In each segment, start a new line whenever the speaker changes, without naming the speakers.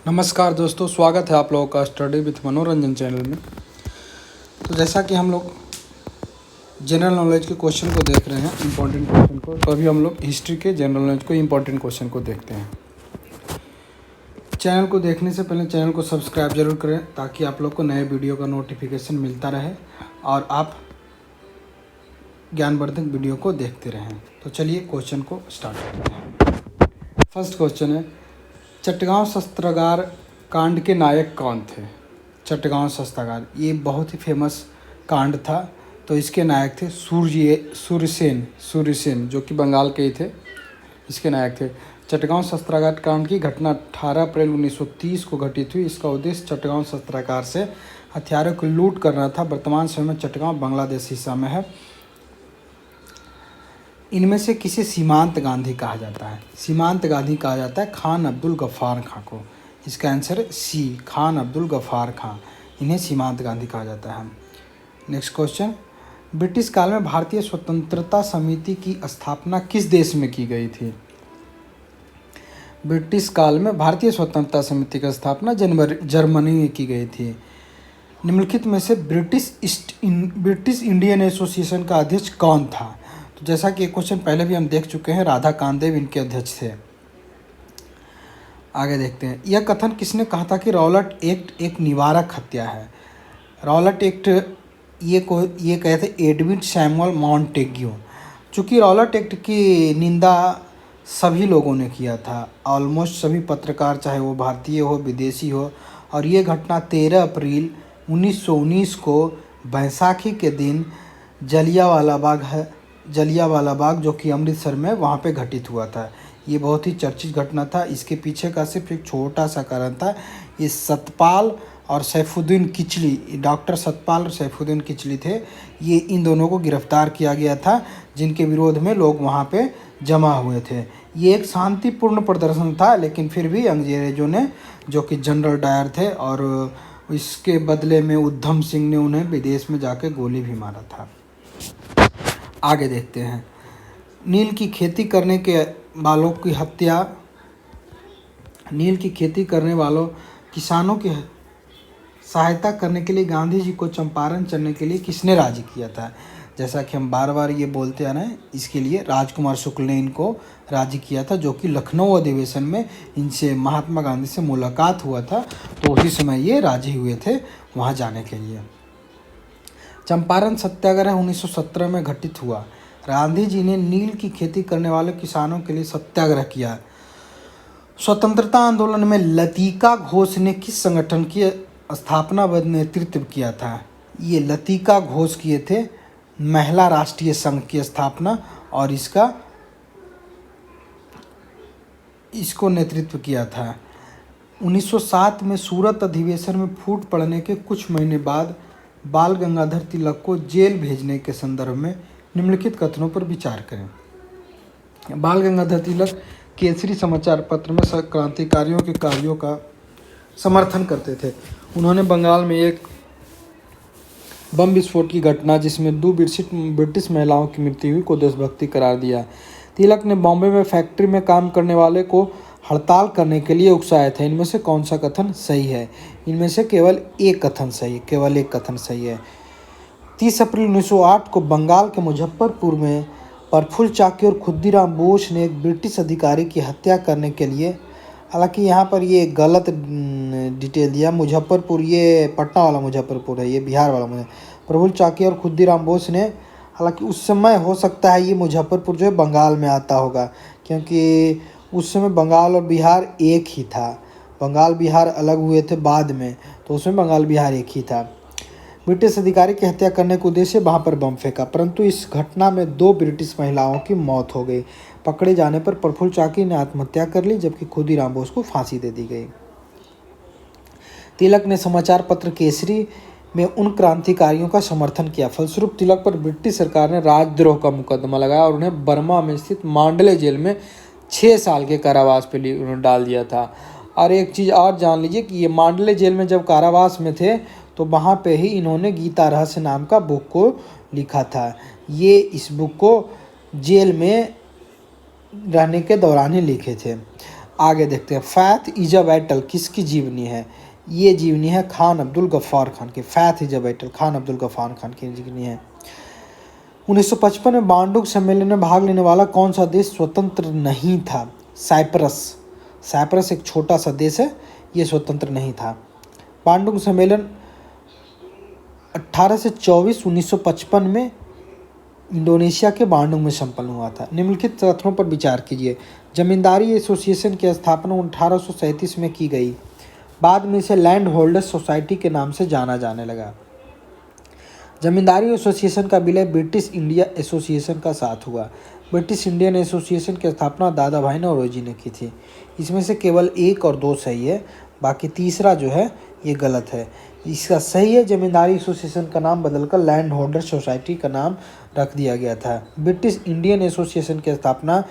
नमस्कार दोस्तों, स्वागत है आप लोगों का स्टडी विथ मनोरंजन चैनल में। तो जैसा कि हम लोग जनरल नॉलेज के क्वेश्चन को देख रहे हैं, इम्पोर्टेंट क्वेश्चन को, तो अभी हम लोग हिस्ट्री के जनरल नॉलेज को इम्पोर्टेंट क्वेश्चन को देखते हैं। चैनल को देखने से पहले चैनल को सब्सक्राइब जरूर करें ताकि आप लोग को नए वीडियो का नोटिफिकेशन मिलता रहे और आप ज्ञानवर्धक वीडियो को देखते रहें। तो चलिए क्वेश्चन को स्टार्ट करते हैं। फर्स्ट क्वेश्चन है, चटगांव शस्त्रागार कांड के नायक कौन थे? चटगांव शस्त्रागार ये बहुत ही फेमस कांड था, तो इसके नायक थे सूर्यसेन जो कि बंगाल के ही थे, इसके नायक थे। चटगांव शस्त्रागार कांड की घटना 18 अप्रैल 1930 को घटित हुई। इसका उद्देश्य चटगांव शस्त्रागार से हथियारों की लूट करना था। वर्तमान समय में चटगांव बांग्लादेश हिस्सा में है। इनमें से किसे सीमांत गांधी कहा जाता है? सीमांत गांधी कहा जाता है खान अब्दुल गफ्फार खां को। इसका आंसर है सी, खान अब्दुल गफ्फार खां, इन्हें सीमांत गांधी कहा जाता है। नेक्स्ट क्वेश्चन, ब्रिटिश काल में भारतीय स्वतंत्रता समिति की स्थापना किस देश में की गई थी? ब्रिटिश काल में भारतीय स्वतंत्रता समिति की स्थापना जर्मनी में की गई थी। निम्नलिखित में से ब्रिटिश इंडियन एसोसिएशन का अध्यक्ष कौन था? तो जैसा कि एक क्वेश्चन पहले भी हम देख चुके हैं, राधा कामदेव इनके अध्यक्ष थे। आगे देखते हैं, यह कथन किसने कहा था कि रॉलेट एक्ट एक निवारक हत्या है? रॉलेट एक्ट ये कहे थे एडविन सैमुअल मॉन्टेग्यू। चूँकि रॉलेट एक्ट की निंदा सभी लोगों ने किया था, ऑलमोस्ट सभी पत्रकार, चाहे वो भारतीय हो विदेशी हो, और ये घटना 13 अप्रैल 1919 को बैसाखी के दिन जलियांवाला बाग जो कि अमृतसर में, वहाँ पे घटित हुआ था। ये बहुत ही चर्चित घटना था। इसके पीछे का सिर्फ एक छोटा सा कारण था, ये सतपाल और सैफुद्दीन किचली, डॉक्टर सतपाल और सैफुद्दीन किचली थे, ये इन दोनों को गिरफ्तार किया गया था, जिनके विरोध में लोग वहाँ पे जमा हुए थे। ये एक शांतिपूर्ण प्रदर्शन था, लेकिन फिर भी अंग्रेजों ने, जो कि जनरल डायर थे, और इसके बदले में उधम सिंह ने उन्हें विदेश में जाकर गोली भी मारा था। आगे देखते हैं, नील की खेती करने वालों किसानों की सहायता करने के लिए गांधी जी को चंपारण चलने के लिए किसने राजी किया था? जैसा कि हम बार बार ये बोलते आ रहे हैं, इसके लिए राजकुमार शुक्ल ने इनको राजी किया था, जो कि लखनऊ अधिवेशन में इनसे महात्मा गांधी से मुलाकात हुआ था, तो उसी समय ये राजी हुए थे वहाँ जाने के लिए। चंपारण सत्याग्रह 1917 में घटित हुआ। गांधी जी ने नील की खेती करने वाले किसानों के लिए सत्याग्रह किया। स्वतंत्रता आंदोलन में लतिका घोष ने किस संगठन की स्थापना व नेतृत्व किया था? ये लतिका घोष किए थे महिला राष्ट्रीय संघ की स्थापना, और इसको नेतृत्व किया था। 1907 में सूरत अधिवेशन में फूट पड़ने के कुछ महीने बाद बाल गंगाधर तिलक को जेल भेजने के संदर्भ में निम्नलिखित कथनों पर विचार करें। बाल गंगाधर तिलक केसरी समाचार पत्र में क्रांतिकारियों के कार्यों का समर्थन करते थे। उन्होंने बंगाल में एक बम विस्फोट की घटना, जिसमें 2 ब्रिटिश महिलाओं की मृत्यु हुई, को देशभक्ति करार दिया। तिलक ने बॉम्बे में फैक्ट्री में काम करने वाले को हड़ताल करने के लिए उकसाया था। इनमें से कौन सा कथन सही है? इनमें से केवल एक कथन सही है। 30 अप्रैल 1908 को बंगाल के मुजफ्फरपुर में प्रफुल्ल चाकी और खुदीराम बोस ने एक ब्रिटिश अधिकारी की हत्या करने के लिए, हालांकि यहाँ पर ये गलत डिटेल दिया, मुजफ्फरपुर ये पटना वाला मुजफ्फरपुर है, ये बिहार वाला प्रफुल्ल चाकी और खुदीराम बोस ने, हालांकि उस समय हो सकता है ये मुजफ्फरपुर जो है बंगाल में आता होगा, क्योंकि उस समय बंगाल और बिहार एक ही था। बंगाल बिहार अलग हुए थे बाद में, तो उसमें बंगाल बिहार एक ही था। ब्रिटिश अधिकारी की हत्या करने के उद्देश्य वहाँ पर बम फेंका, परंतु इस घटना में 2 ब्रिटिश महिलाओं की मौत हो गई। पकड़े जाने पर प्रफुल्ल चाकी ने आत्महत्या कर ली, जबकि खुदीराम बोस को फांसी दे दी गई। तिलक ने समाचार पत्र केसरी में उन क्रांतिकारियों का समर्थन किया। फलस्वरूप तिलक पर ब्रिटिश सरकार ने राजद्रोह का मुकदमा लगाया और उन्हें बर्मा में स्थित मांडले जेल में 6 साल के कारावास पे उन्हें डाल दिया था। और एक चीज़ और जान लीजिए कि ये मांडले जेल में जब कारावास में थे, तो वहाँ पे ही इन्होंने गीता रहस्य नाम का बुक को लिखा था। ये इस बुक को जेल में रहने के दौरान ही लिखे थे। आगे देखते हैं, फैथ इज अ बैटल किसकी जीवनी है? ये जीवनी है खान अब्दुल गफ्फार खान की। Faith is a battle Khan Abdul Ghaffar Khan की जीवनी है। 1955 में बांडुक सम्मेलन में भाग लेने वाला कौन सा देश स्वतंत्र नहीं था? साइप्रस। साइप्रस एक छोटा सा देश है, ये स्वतंत्र नहीं था। बांडुक सम्मेलन 18 से 24 1955 में इंडोनेशिया के बांडुंग में संपन्न हुआ था। निम्नलिखित तथ्यों पर विचार कीजिए। जमींदारी एसोसिएशन की स्थापना 1837 में की गई। बाद में इसे लैंड होल्डर्स सोसाइटी के नाम से जाना जाने लगा। जमींदारी एसोसिएशन का विलय ब्रिटिश इंडिया एसोसिएशन का साथ हुआ। ब्रिटिश इंडियन एसोसिएशन की स्थापना दादा भाई नौरोजी ने की थी। इसमें से केवल 1 और 2 सही है, बाकी तीसरा जो है ये गलत है। इसका सही है, जमींदारी एसोसिएशन का नाम बदलकर लैंड होल्डर सोसाइटी का नाम रख दिया गया था। ब्रिटिश इंडियन एसोसिएशन की स्थापना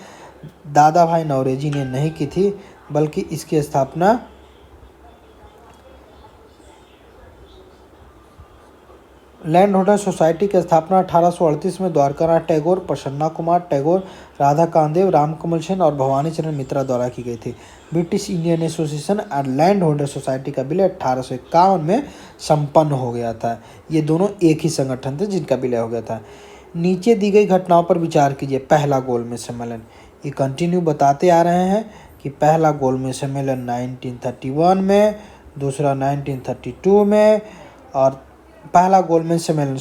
दादा भाई नौरोजी ने नहीं की थी, बल्कि इसकी स्थापना लैंड होल्डर सोसाइटी की स्थापना 1838 में द्वारकानाथ टैगोर, प्रसन्ना कुमार टैगोर, राधा कामदेव, रामकमल सेन और भवानी चरण मित्रा द्वारा की गई थी। ब्रिटिश इंडियन एसोसिएशन और लैंड होल्डर सोसाइटी का विलय 1851 में संपन्न हो गया था। ये दोनों एक ही संगठन थे जिनका विलय हो गया था। नीचे दी गई घटनाओं पर विचार कीजिए। पहला गोलमेज सम्मेलन, ये कंटिन्यू बताते आ रहे हैं कि पहला गोलमेज सम्मेलन 1931 में, दूसरा 1932 में, और पहला गोलमेज सम्मेलन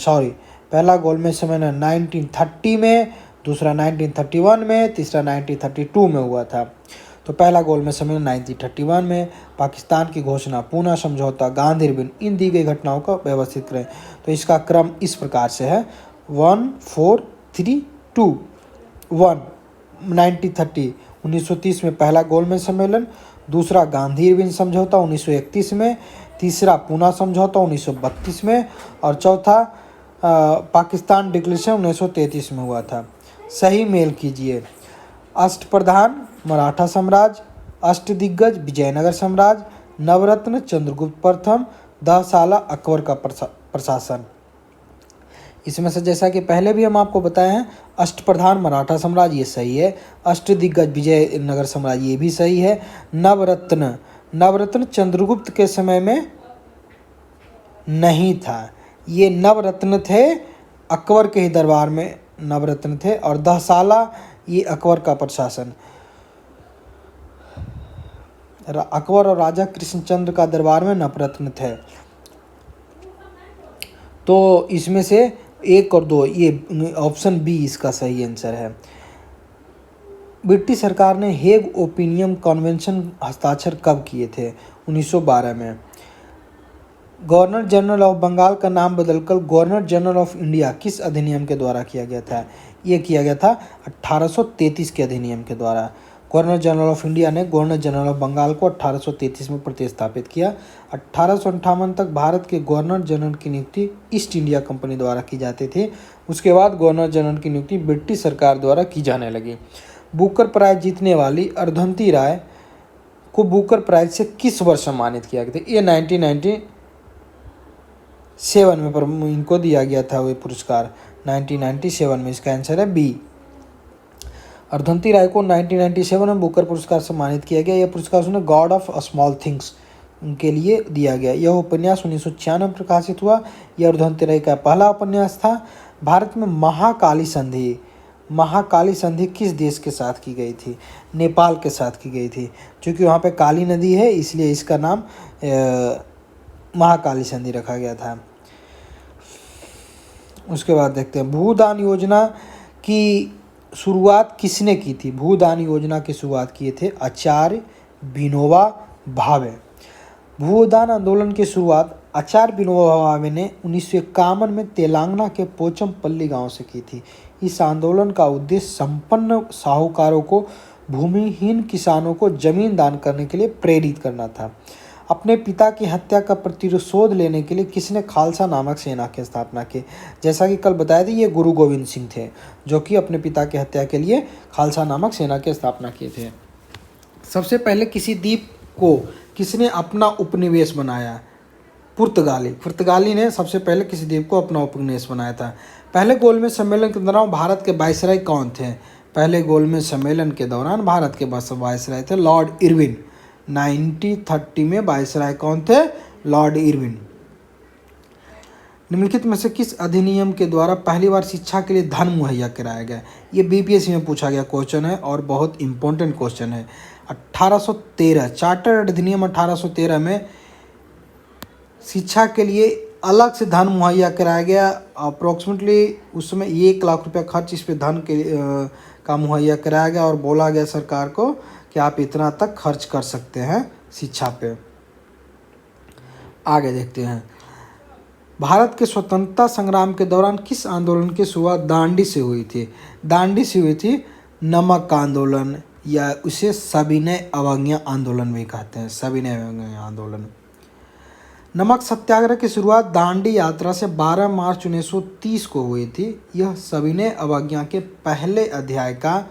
1930 में, दूसरा 1931 में, तीसरा 1932 में हुआ था। तो पहला गोलमेज सम्मेलन 1931 में। पाकिस्तान की घोषणा, पूना समझौता, गांधी रिबन, इन दी गई घटनाओं का व्यवस्थित करें। तो इसका क्रम इस प्रकार से है 1 4 3 2। 1 1930 1930 में पहला गोलमेज सम्मेलन, दूसरा गांधी रिबन समझौता 1931 में, तीसरा पूना समझौता 1932 में, और चौथा पाकिस्तान डिक्लेरेशन 1933 में हुआ था। सही मेल कीजिए। अष्टप्रधान मराठा साम्राज्य, अष्टदिग्गज विजयनगर साम्राज्य, नवरत्न चंद्रगुप्त प्रथम, 10 साला अकबर का प्रशासन। इसमें से जैसा कि पहले भी हम आपको बताए हैं, अष्टप्रधान मराठा साम्राज्य ये सही है, अष्टदिग्गज विजयनगर साम्राज्य ये भी सही है। नवरत्न चंद्रगुप्त के समय में नहीं था, ये नवरत्न थे अकबर के ही दरबार में नवरत्न थे, और 10 साला ये अकबर का प्रशासन। अकबर और राजा कृष्णचंद्र का दरबार में नवरत्न थे। तो इसमें से 1 और 2, ये ऑप्शन बी इसका सही आंसर है। ब्रिटिश सरकार ने हेग ओपिनियन कन्वेंशन हस्ताक्षर कब किए थे? 1912 में। गवर्नर जनरल ऑफ बंगाल का नाम बदलकर गवर्नर जनरल ऑफ इंडिया किस अधिनियम के द्वारा किया गया था? ये किया गया था 1833 के अधिनियम के द्वारा। गवर्नर जनरल ऑफ इंडिया ने गवर्नर जनरल ऑफ बंगाल को 1833 में प्रतिस्थापित किया। 1858 तक भारत के गवर्नर जनरल की नियुक्ति ईस्ट इंडिया कंपनी द्वारा की जाती थी। उसके बाद गवर्नर जनरल की नियुक्ति ब्रिटिश सरकार द्वारा की जाने लगी। बुकर प्राइज जीतने वाली अरुंधति राय को बुकर प्राइज से किस वर्ष सम्मानित किया गया था? ये 1997 में पर इनको दिया गया था वो पुरस्कार, 1997 में। इसका आंसर है बी। अरुंधति राय को 1997 में बुकर पुरस्कार सम्मानित किया गया। यह पुरस्कार उन्हें गॉड ऑफ स्मॉल थिंग्स के लिए दिया गया। यह उपन्यास 1996 में प्रकाशित हुआ। यह अरुंधति राय का पहला उपन्यास था। भारत में महाकाली संधि किस देश के साथ की गई थी? नेपाल के साथ की गई थी। क्योंकि वहाँ पे काली नदी है, इसलिए इसका नाम महाकाली संधि रखा गया था। उसके बाद देखते हैं, भूदान योजना की शुरुआत किसने की थी? भूदान योजना की शुरुआत किए थे आचार्य विनोबा भावे। भूदान आंदोलन की शुरुआत आचार्य विनोबा भावे ने 1951 में तेलंगाना के पोचमपल्ली गांव से की थी। इस आंदोलन का उद्देश्य संपन्न साहूकारों को भूमिहीन किसानों को जमीन दान करने के लिए प्रेरित करना था। अपने पिता की हत्या का प्रतिशोध लेने के लिए किसने खालसा नामक सेना की स्थापना की? जैसा कि कल बताया था, ये गुरु गोविंद सिंह थे जो कि अपने पिता की हत्या के लिए खालसा नामक सेना की स्थापना किए थे। सबसे पहले किसी द्वीप को किसने अपना उपनिवेश बनाया? पुर्तगाली ने सबसे पहले किसी द्वीप को अपना उपनिवेश बनाया था। पहले गोलमेज सम्मेलन के दौरान भारत के वायसराय कौन थे? पहले गोलमेज सम्मेलन के दौरान भारत के वायसराय थे लॉर्ड इरविन। 1930 में वायसराय कौन थे? Lord Irwin. निम्नलिखित में से किस अधिनियम के द्वारा पहली बार शिक्षा के लिए धन मुहैया कराया गया? ये बीपीएससी में पूछा गया क्वेश्चन है और बहुत इंपॉर्टेंट क्वेश्चन है। 1813 चार्टर अधिनियम 1813 में शिक्षा के लिए अलग से धन मुहैया कराया गया। अप्रोक्सीमेटली उस समय 1 लाख रुपया खर्च इस पे धन के का मुहैया कराया गया और बोला गया सरकार को कि आप इतना तक खर्च कर सकते हैं शिक्षा पे। आगे देखते हैं, भारत के स्वतंत्रता संग्राम के दौरान किस आंदोलन की शुरुआत दांडी से हुई थी? दांडी से हुई थी नमक आंदोलन, या उसे सविनय अवज्ञा आंदोलन भी कहते हैं, सविनय अवज्ञा आंदोलन। नमक सत्याग्रह की शुरुआत दांडी यात्रा से 12 मार्च 1930 को हुई थी। यह सविनय अवज्ञा के पहले अध्याय का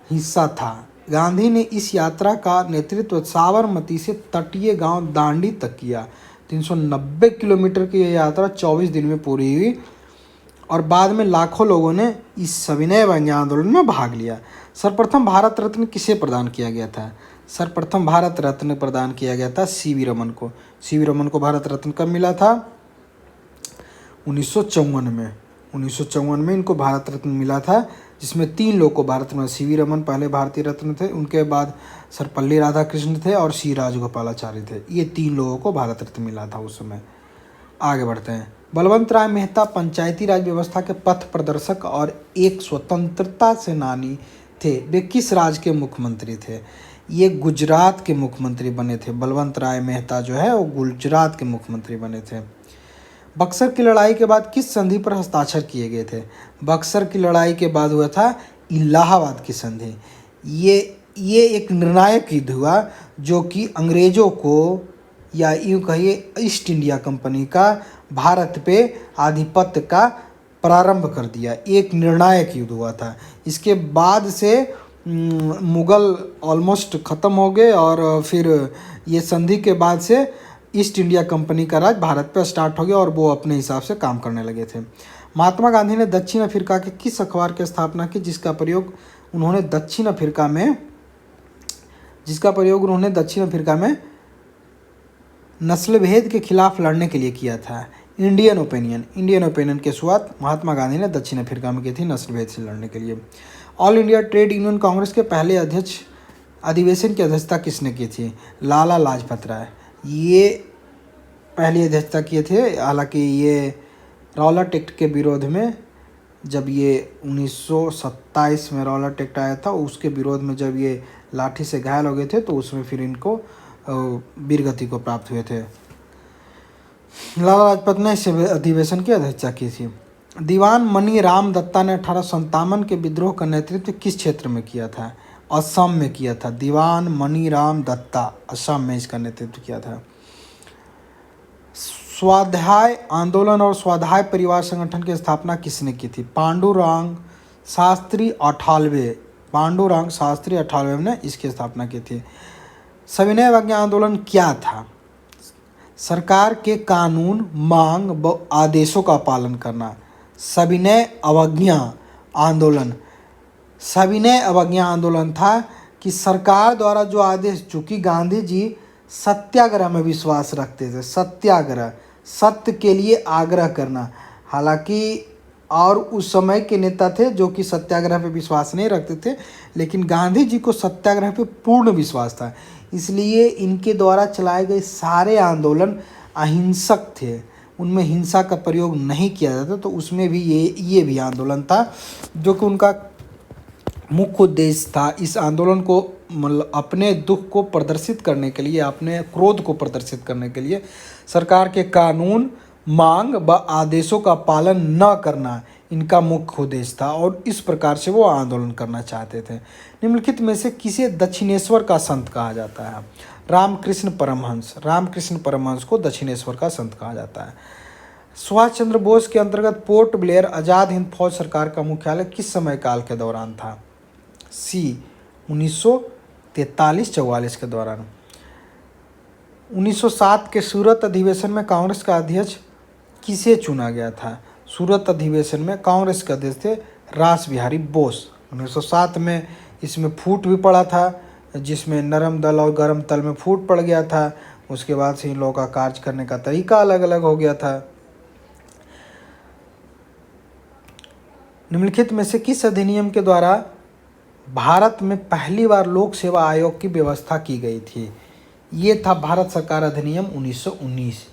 हिस्सा था। गांधी ने इस यात्रा का नेतृत्व साबरमती से तटीय गांव दांडी तक किया। 390 किलोमीटर की यह यात्रा 24 दिन में पूरी हुई और बाद में लाखों लोगों ने इस सविनय अवज्ञा आंदोलन में भाग लिया। सर्वप्रथम भारत रत्न किसे प्रदान किया गया था? सर्वप्रथम भारत रत्न प्रदान किया गया था सीवी रमन को। सीवी रमन को भारत रत्न कब मिला था? 1954 में। 1954 में इनको भारत रत्न मिला था, जिसमें 3 लोग को भारत रत्न, सीवी रमन पहले भारतीय रत्न थे, उनके बाद सर्वपल्ली राधाकृष्ण थे और सी राजगोपालाचारी थे। ये 3 लोगों को भारत रत्न मिला था उस समय। आगे बढ़ते हैं, बलवंत राय मेहता पंचायती राज व्यवस्था के पथ प्रदर्शक और एक स्वतंत्रता सेनानी थे। वे किस राज्य के मुख्यमंत्री थे? ये गुजरात के मुख्यमंत्री बने थे। बलवंत राय मेहता जो है वो गुजरात के मुख्यमंत्री बने थे। बक्सर की लड़ाई के बाद किस संधि पर हस्ताक्षर किए गए थे? बक्सर की लड़ाई के बाद हुआ था इलाहाबाद की संधि। ये एक निर्णायक युद्ध हुआ जो कि अंग्रेज़ों को, या यूँ कहिए ईस्ट इंडिया कंपनी का भारत पे आधिपत्य का प्रारंभ कर दिया। एक निर्णायक युद्ध हुआ था। इसके बाद से मुग़ल ऑलमोस्ट ख़त्म हो गए और फिर ये संधि के बाद से ईस्ट इंडिया कंपनी का राज भारत पर स्टार्ट हो गया और वो अपने हिसाब से काम करने लगे थे। महात्मा गांधी ने दक्षिण अफ्रीका के किस अखबार की स्थापना की जिसका प्रयोग उन्होंने दक्षिण अफ्रीका में नस्ल भेद के खिलाफ लड़ने के लिए किया था? इंडियन ओपिनियन की शुरुआत महात्मा गांधी ने दक्षिण अफ्रीका में की थी नस्ल भेद से लड़ने के लिए। All India trade union Congress के पहले अधिवेशन की अध्यक्षता किसने की थी? लाला लाजपत राय। ये पहली अध्यक्षता किए थे। हालांकि ये रॉलेट एक्ट के विरोध में, जब ये 1927 में रॉलेट एक्ट आया था, उसके विरोध में जब ये लाठी से घायल हो गए थे तो उसमें फिर इनको वीरगति को प्राप्त हुए थे। लाला लाजपत ने इस अधिवेशन की अध्यक्षता की थी। दीवान मनी राम दत्ता ने 1857 के विद्रोह का नेतृत्व किस क्षेत्र में किया था? असम में किया था। दीवान मनी राम दत्ता असम में इसका नेतृत्व किया था। स्वाध्याय आंदोलन और स्वाध्याय परिवार संगठन की स्थापना किसने की थी? पांडुरंग शास्त्री अठालवे ने इसकी स्थापना की थी। सविनय अवज्ञा आंदोलन क्या था? सरकार के कानून, मांग व आदेशों का पालन करना। सविनय अवज्ञा आंदोलन था कि सरकार द्वारा जो आदेश, चूँकि गांधी जी सत्याग्रह में विश्वास रखते थे, सत्याग्रह, सत्य के लिए आग्रह करना। हालांकि और उस समय के नेता थे जो कि सत्याग्रह पे विश्वास नहीं रखते थे, लेकिन गांधी जी को सत्याग्रह पे पूर्ण विश्वास था। इसलिए इनके द्वारा चलाए गए सारे आंदोलन अहिंसक थे, उनमें हिंसा का प्रयोग नहीं किया जाता। तो उसमें भी ये भी आंदोलन था जो कि उनका मुख्य उद्देश्य था। इस आंदोलन को मतलब अपने दुख को प्रदर्शित करने के लिए, अपने क्रोध को प्रदर्शित करने के लिए सरकार के कानून, मांग व आदेशों का पालन न करना इनका मुख्य उद्देश्य था और इस प्रकार से वो आंदोलन करना चाहते थे। निम्नलिखित में से किसे दक्षिणेश्वर का संत कहा जाता है? रामकृष्ण परमहंस को दक्षिणेश्वर का संत कहा जाता है। सुभाष चंद्र बोस के अंतर्गत पोर्ट ब्लेयर आज़ाद हिंद फौज सरकार का मुख्यालय किस समय काल के दौरान था? सी 1943-44 के दौरान। 1907 के सूरत अधिवेशन में कांग्रेस का अध्यक्ष किसे चुना गया था? सूरत अधिवेशन में कांग्रेस के अध्यक्ष थे रास बिहारी बोस। 1907 में इसमें फूट भी पड़ा था, जिसमें नरम दल और गर्म तल में फूट पड़ गया था। उसके बाद से इन लोगों का कार्य करने का तरीका अलग अलग हो गया था। निम्नलिखित में से किस अधिनियम के द्वारा भारत में पहली बार लोक सेवा आयोग की व्यवस्था की गई थी? ये था भारत सरकार अधिनियम 1919।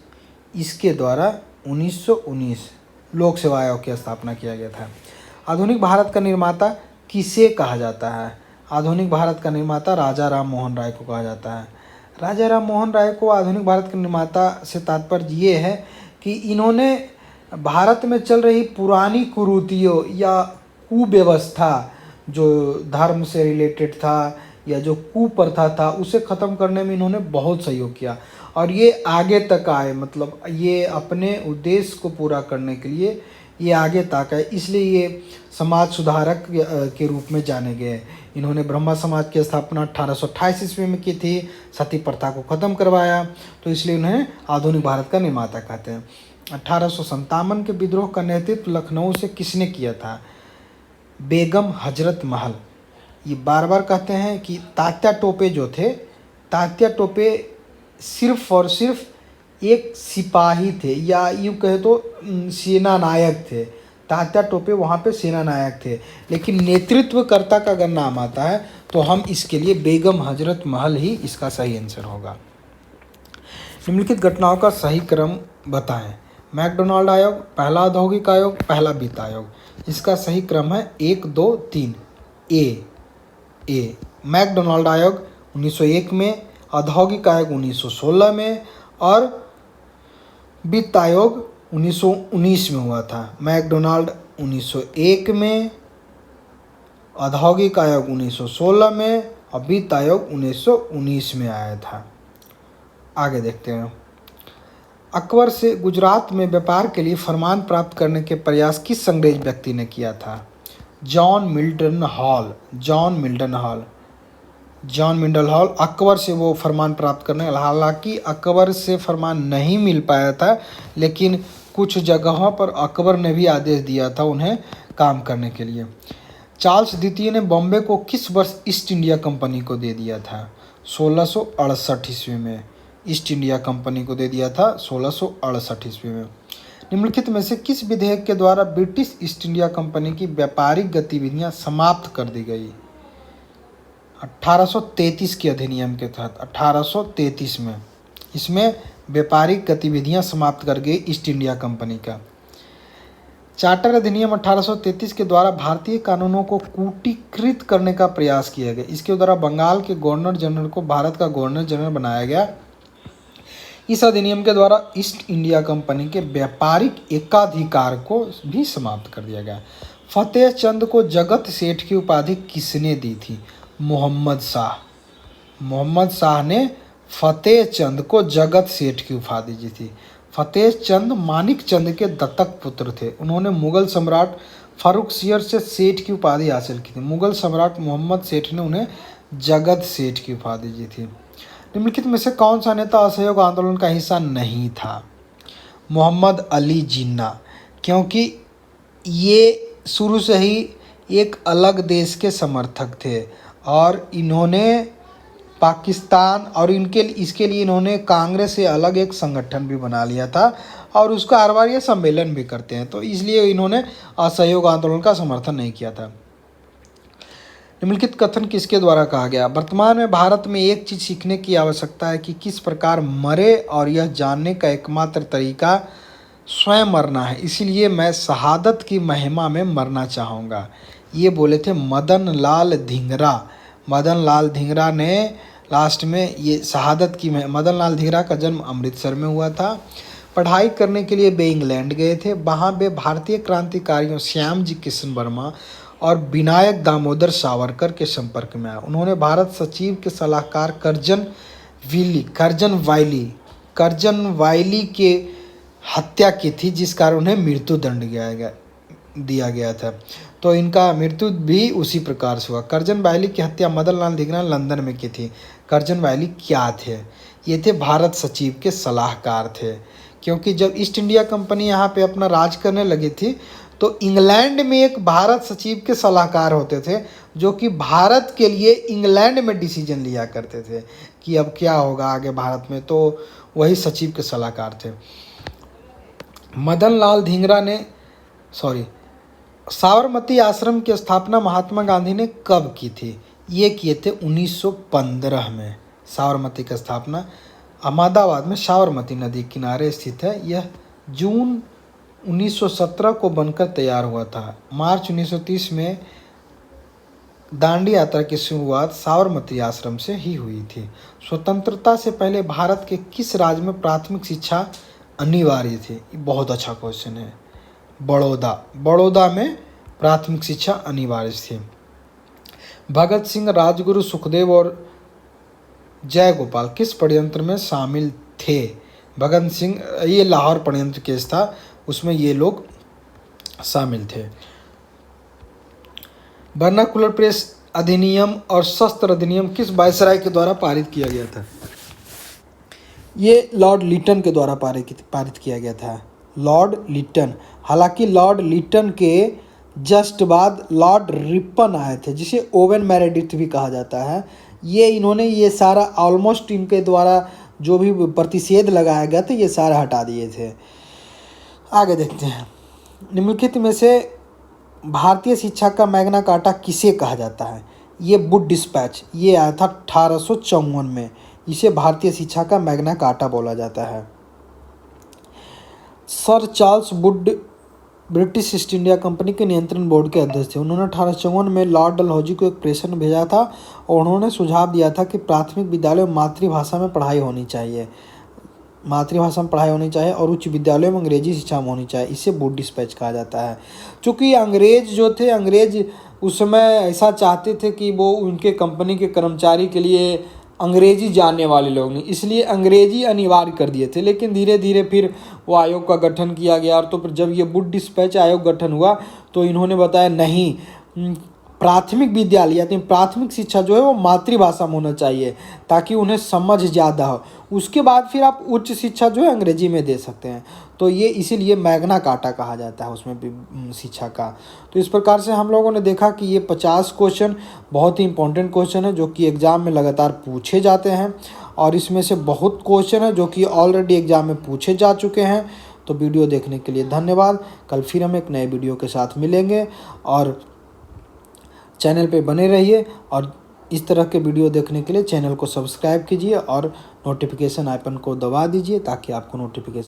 इसके द्वारा 1919 लोक सेवा आयोग की स्थापना किया गया था। आधुनिक भारत का निर्माता किसे कहा जाता है? आधुनिक भारत का निर्माता राजा राम मोहन राय को कहा जाता है। राजा राम मोहन राय को आधुनिक भारत के निर्माता से तात्पर्य ये है कि इन्होंने भारत में चल रही पुरानी कुरीतियों या कुव्यवस्था, जो धर्म से रिलेटेड था या जो कुप्रथा था, उसे ख़त्म करने में इन्होंने बहुत सहयोग किया और ये आगे तक आए। मतलब ये अपने उद्देश्य को पूरा करने के लिए ये आगे तक आए, इसलिए ये समाज सुधारक के रूप में जाने गए। इन्होंने ब्रह्मा समाज की स्थापना 1828 ईस्वी में की थी, सती प्रथा को ख़त्म करवाया, तो इसलिए उन्हें आधुनिक भारत का निर्माता कहते हैं। 1857 के विद्रोह का नेतृत्व लखनऊ से किसने किया था? बेगम हजरत महल। ये बार बार कहते हैं कि तात्या टोपे जो थे, तात्या टोपे सिर्फ और सिर्फ एक सिपाही थे, या यूँ कहे तो सेना नायक थे। तात्या टोपे वहाँ पे सेना नायक थे, लेकिन नेतृत्वकर्ता का अगर नाम आता है तो हम इसके लिए बेगम हजरत महल ही इसका सही आंसर होगा। निम्नलिखित घटनाओं का सही क्रम बताएं। मैकडोनाल्ड आयोग, पहला औद्योगिक आयोग, पहला वित्त आयोग। इसका सही क्रम है 1, 2, 3। ए मैकडोनाल्ड आयोग 1901 में, औद्योगिक आयोग 1916 में और वित्त आयोग 1919 में हुआ था। मैकडोनाल्ड 1901 में, औद्योगिक आयोग 1916 में और वित्त आयोग 1919 में आया था। आगे देखते हैं। अकबर से गुजरात में व्यापार के लिए फरमान प्राप्त करने के प्रयास किस अंग्रेज व्यक्ति ने किया था? John Milton hall. John Milton hall Akbar से वो फरमान प्राप्त करने, हालांकि अकबर से फरमान नहीं मिल पाया था, लेकिन कुछ जगहों पर अकबर ने भी आदेश दिया था उन्हें काम करने के लिए। चार्ल्स द्वितीय ने बॉम्बे को किस वर्ष ईस्ट इंडिया कंपनी को दे दिया था? 1668 ईस्वी में ईस्ट इंडिया कंपनी को दे दिया था, 1668 ईस्वी में। निम्नलिखित में से किस विधेयक के द्वारा ब्रिटिश ईस्ट इंडिया कंपनी की व्यापारिक गतिविधियां समाप्त कर दी गई? 1833 के अधिनियम के तहत 1833 में इसमें व्यापारिक गतिविधियां समाप्त कर गई ईस्ट इंडिया कंपनी का। चार्टर अधिनियम 1833 के द्वारा भारतीय कानूनों को कूटीकृत करने का प्रयास किया गया। इसके द्वारा बंगाल के गवर्नर जनरल को भारत का गवर्नर जनरल बनाया गया। इस अधिनियम के द्वारा ईस्ट इंडिया कंपनी के व्यापारिक एकाधिकार को भी समाप्त कर दिया गया। फतेह चंद को जगत सेठ की उपाधि किसने दी थी? मोहम्मद शाह ने फतेह चंद को जगत सेठ की उपाधि दी थी। फतेह चंद मानिक चंद के दत्तक पुत्र थे। उन्होंने मुगल सम्राट फारुखसियर से सेठ की उपाधि हासिल की थी। मुगल सम्राट मोहम्मद सेठ ने उन्हें जगत सेठ की उपाधि दी थी। निम्नलिखित में से कौन सा नेता असहयोग आंदोलन का हिस्सा नहीं था? मोहम्मद अली जिन्ना, क्योंकि ये शुरू से ही एक अलग देश के समर्थक थे और इन्होंने पाकिस्तान और इसके लिए इन्होंने कांग्रेस से अलग एक संगठन भी बना लिया था और उसका हर बार ये सम्मेलन भी करते हैं, तो इसलिए इन्होंने असहयोग आंदोलन का समर्थन नहीं किया था। निम्नलिखित कथन किसके द्वारा कहा गया? वर्तमान में भारत में एक चीज़ सीखने की आवश्यकता है कि किस प्रकार मरे, और यह जानने का एकमात्र तरीका स्वयं मरना है, इसीलिए मैं शहादत की महिमा में मरना चाहूँगा। ये बोले थे मदन लाल धिंगरा। मदन लाल धिंगरा ने लास्ट में ये शहादत की मदन लाल धिंगरा का जन्म अमृतसर में हुआ था। पढ़ाई करने के लिए वे इंग्लैंड गए थे। वहाँ वे भारतीय क्रांतिकारियों श्याम जी कृष्ण वर्मा और विनायक दामोदर सावरकर के संपर्क में आए। उन्होंने भारत सचिव के सलाहकार कर्जन वाइली के हत्या की थी, जिस कारण उन्हें मृत्यु दंड दिया गया था। तो इनका मृत्यु भी उसी प्रकार से हुआ। कर्जन वाइली की हत्या मदन लाल धिंगरा लंदन में की थी। कर्जन वाइली क्या थे? ये थे भारत सचिव के सलाहकार थे, क्योंकि जब ईस्ट इंडिया कंपनी यहाँ पे अपना राज करने लगी थी तो इंग्लैंड में एक भारत सचिव के सलाहकार होते थे जो कि भारत के लिए इंग्लैंड में डिसीजन लिया करते थे कि अब क्या होगा आगे भारत में, तो वही सचिव के सलाहकार थे। मदन लाल धिंगरा ने साबरमती आश्रम की स्थापना महात्मा गांधी ने कब की थी? ये किए थे 1915 में। साबरमती की स्थापना अहमदाबाद में साबरमती नदी किनारे स्थित है। यह जून 1917 को बनकर तैयार हुआ था। मार्च 1930 में दांडी यात्रा की शुरुआत साबरमती आश्रम से ही हुई थी। स्वतंत्रता से पहले भारत के किस राज्य में प्राथमिक शिक्षा अनिवार्य थी? बहुत अच्छा क्वेश्चन है। बड़ौदा में प्राथमिक शिक्षा अनिवार्य थी। भगत सिंह, राजगुरु, सुखदेव और जयगोपाल किस षड्यंत्र में शामिल थे? भगत सिंह, ये लाहौर षड्यंत्र केस था, उसमें ये लोग शामिल थे। वर्नाकुलर प्रेस अधिनियम और शस्त्र अधिनियम किस वायसराय के द्वारा पारित किया गया था? ये लॉर्ड लिटन के द्वारा पारित किया गया था। लॉर्ड लिटन। हालांकि लॉर्ड लिटन के जस्ट बाद लॉर्ड रिपन आए थे, जिसे ओवेन मेरेडिथ भी कहा जाता है। इन्होंने ये सारा ऑलमोस्ट इनके द्वारा जो भी प्रतिषेध लगाया गया था ये सारा हटा दिए थे। आगे देखते हैं। निम्नलिखित में से भारतीय शिक्षा का मैग्ना कार्टा किसे कहा जाता है? ये वुड डिस्पैच, ये आया था 1854 में। इसे भारतीय शिक्षा का मैग्ना कार्टा बोला जाता है। Sir Charles Wood British east India company के नियंत्रण बोर्ड के अध्यक्ष थे। उन्होंने 1854 में लॉर्ड डलहौजी को एक प्रेषण भेजा था और उन्होंने सुझाव दिया था कि प्राथमिक विद्यालय में मातृभाषा में पढ़ाई होनी चाहिए और उच्च विद्यालयों में अंग्रेजी शिक्षा में होनी चाहिए। इसे वुड डिस्पैच कहा जाता है। चूँकि अंग्रेज उस समय ऐसा चाहते थे कि वो उनके कंपनी के कर्मचारी के लिए अंग्रेजी जानने वाले लोग नहीं, इसलिए अंग्रेजी अनिवार्य कर दिए थे। लेकिन धीरे धीरे फिर वो आयोग का गठन किया गया और तो फिर जब ये वुड डिस्पैच आयोग गठन हुआ तो इन्होंने बताया नहीं, प्राथमिक विद्यालय यानी प्राथमिक शिक्षा जो है वो मातृभाषा में होना चाहिए ताकि उन्हें समझ ज़्यादा हो। उसके बाद फिर आप उच्च शिक्षा जो है अंग्रेजी में दे सकते हैं। तो ये इसीलिए मैग्ना कार्टा कहा जाता है उसमें भी शिक्षा का। तो इस प्रकार से हम लोगों ने देखा कि ये 50 क्वेश्चन बहुत ही इंपॉर्टेंट क्वेश्चन है जो कि एग्ज़ाम में लगातार पूछे जाते हैं और इसमें से बहुत क्वेश्चन है जो कि ऑलरेडी एग्ज़ाम में पूछे जा चुके हैं। तो वीडियो देखने के लिए धन्यवाद। कल फिर हम एक नए वीडियो के साथ मिलेंगे और चैनल पे बने रहिए और इस तरह के वीडियो देखने के लिए चैनल को सब्सक्राइब कीजिए और नोटिफिकेशन आइकन को दबा दीजिए ताकि आपको नोटिफिकेशन